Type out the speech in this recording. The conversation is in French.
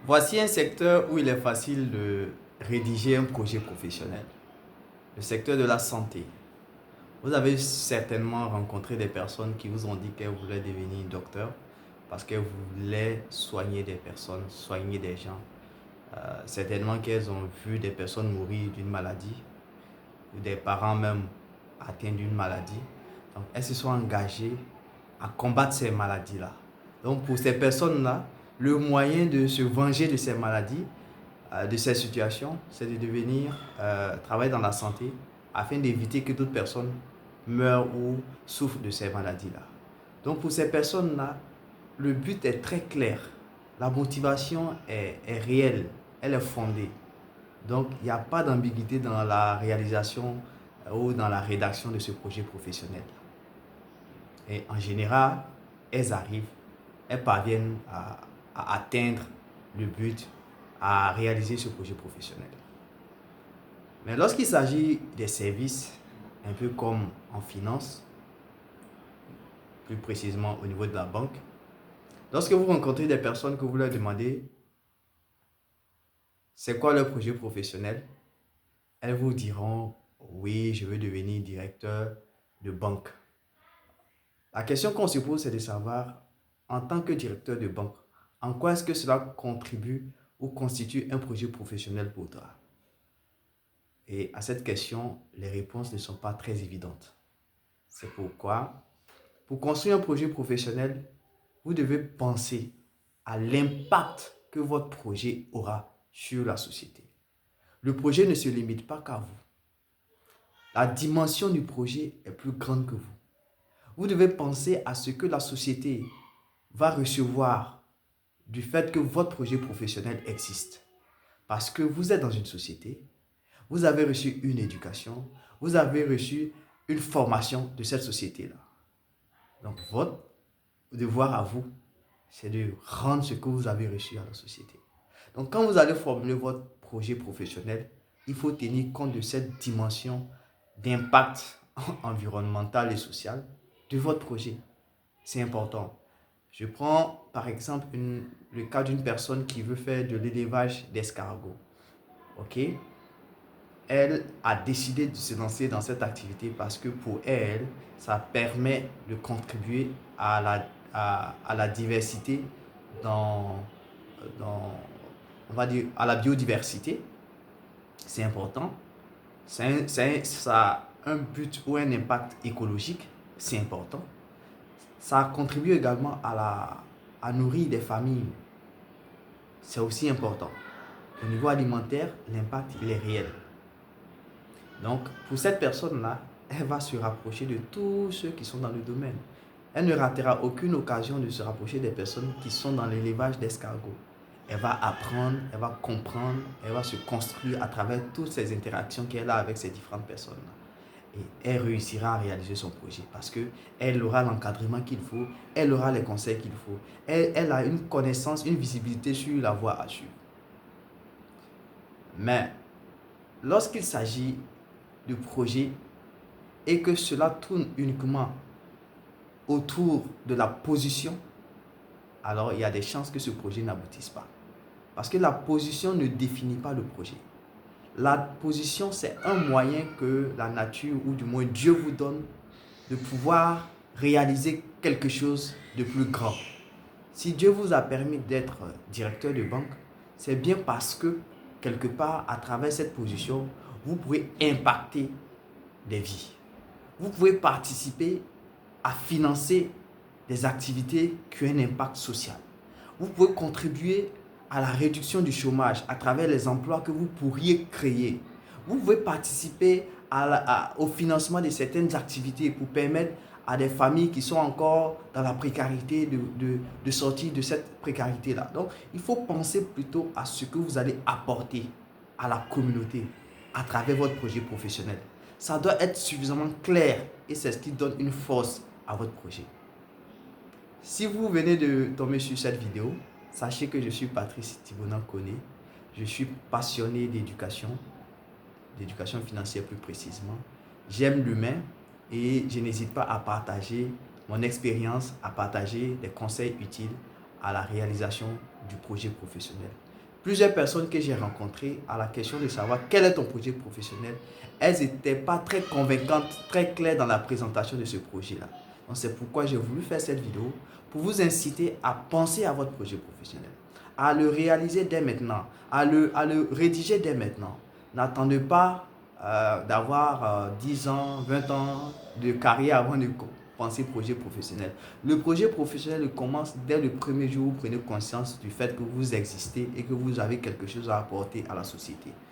Voici un secteur où il est facile de rédiger un projet professionnel. Le secteur de la santé. Vous avez certainement rencontré des personnes qui vous ont dit qu'elles voulaient devenir docteur parce qu'elles voulaient soigner des personnes, soigner des gens. Certainement qu'elles ont vu des personnes mourir d'une maladie ou des parents même atteints d'une maladie. Donc elles se sont engagées à combattre ces maladies-là. Donc pour ces personnes-là, le moyen de se venger de ces maladies, de ces situations, c'est de devenir travailler dans la santé afin d'éviter que d'autres personnes meurent ou souffrent de ces maladies-là. Donc pour ces personnes-là, le but est très clair. La motivation est réelle, elle est fondée. Donc il n'y a pas d'ambiguïté dans la réalisation ou dans la rédaction de ce projet professionnel. Et en général, elles arrivent, elles parviennent à atteindre le but, à réaliser ce projet professionnel. Mais lorsqu'il s'agit des services, un peu comme en finance, plus précisément au niveau de la banque, lorsque vous rencontrez des personnes que vous leur demandez c'est quoi leur projet professionnel, elles vous diront oui, je veux devenir directeur de banque. La question qu'on se pose, c'est de savoir, en tant que directeur de banque, en quoi est-ce que cela contribue ou constitue un projet professionnel pour toi? Et à cette question, les réponses ne sont pas très évidentes. C'est pourquoi, pour construire un projet professionnel, vous devez penser à l'impact que votre projet aura sur la société. Le projet ne se limite pas qu'à vous. La dimension du projet est plus grande que vous. Vous devez penser à ce que la société va recevoir du fait que votre projet professionnel existe. Parce que vous êtes dans une société, vous avez reçu une éducation, vous avez reçu une formation de cette société-là. Donc votre devoir à vous, c'est de rendre ce que vous avez reçu à la société. Donc quand vous allez formuler votre projet professionnel, il faut tenir compte de cette dimension d'impact environnemental et social de votre projet. C'est important. Je prends par exemple le cas d'une personne qui veut faire de l'élevage d'escargots. Ok? Elle a décidé de se lancer dans cette activité parce que pour elle, ça permet de contribuer à la diversité dans, on va dire, à la biodiversité. C'est important. Ça a un but ou un impact écologique. C'est important. Ça contribue également à nourrir des familles. C'est aussi important. Au niveau alimentaire, l'impact, il est réel. Donc, pour cette personne-là, elle va se rapprocher de tous ceux qui sont dans le domaine. Elle ne ratera aucune occasion de se rapprocher des personnes qui sont dans l'élevage d'escargots. Elle va apprendre, elle va comprendre, elle va se construire à travers toutes ces interactions qu'elle a avec ces différentes personnes-là. Et elle réussira à réaliser son projet parce qu'elle aura l'encadrement qu'il faut, elle aura les conseils qu'il faut, elle a une connaissance, une visibilité sur la voie à suivre. Mais lorsqu'il s'agit de projets et que cela tourne uniquement autour de la position, alors il y a des chances que ce projet n'aboutisse pas. Parce que la position ne définit pas le projet. La position, c'est un moyen que la nature, ou du moins Dieu vous donne, de pouvoir réaliser quelque chose de plus grand. Si Dieu vous a permis d'être directeur de banque, c'est bien parce que, quelque part, à travers cette position, vous pouvez impacter des vies. Vous pouvez participer à financer des activités qui ont un impact social. Vous pouvez contribuer à la réduction du chômage à travers les emplois que vous pourriez créer. Vous pouvez participer au financement de certaines activités pour permettre à des familles qui sont encore dans la précarité de sortir de cette précarité-là. Donc, il faut penser plutôt à ce que vous allez apporter à la communauté à travers votre projet professionnel. Ça doit être suffisamment clair et c'est ce qui donne une force à votre projet. Si vous venez de tomber sur cette vidéo, sachez que je suis Patrice Thibonan Koné. Je suis passionné d'éducation financière plus précisément. J'aime l'humain et je n'hésite pas à partager mon expérience, à partager des conseils utiles à la réalisation du projet professionnel. Plusieurs personnes que j'ai rencontrées à la question de savoir quel est ton projet professionnel, elles n'étaient pas très convaincantes, très claires dans la présentation de ce projet-là. Donc c'est pourquoi j'ai voulu faire cette vidéo pour vous inciter à penser à votre projet professionnel, à le réaliser dès maintenant, à le rédiger dès maintenant. N'attendez pas d'avoir 10 ans, 20 ans de carrière avant de penser projet professionnel. Le projet professionnel commence dès le premier jour où vous prenez conscience du fait que vous existez et que vous avez quelque chose à apporter à la société.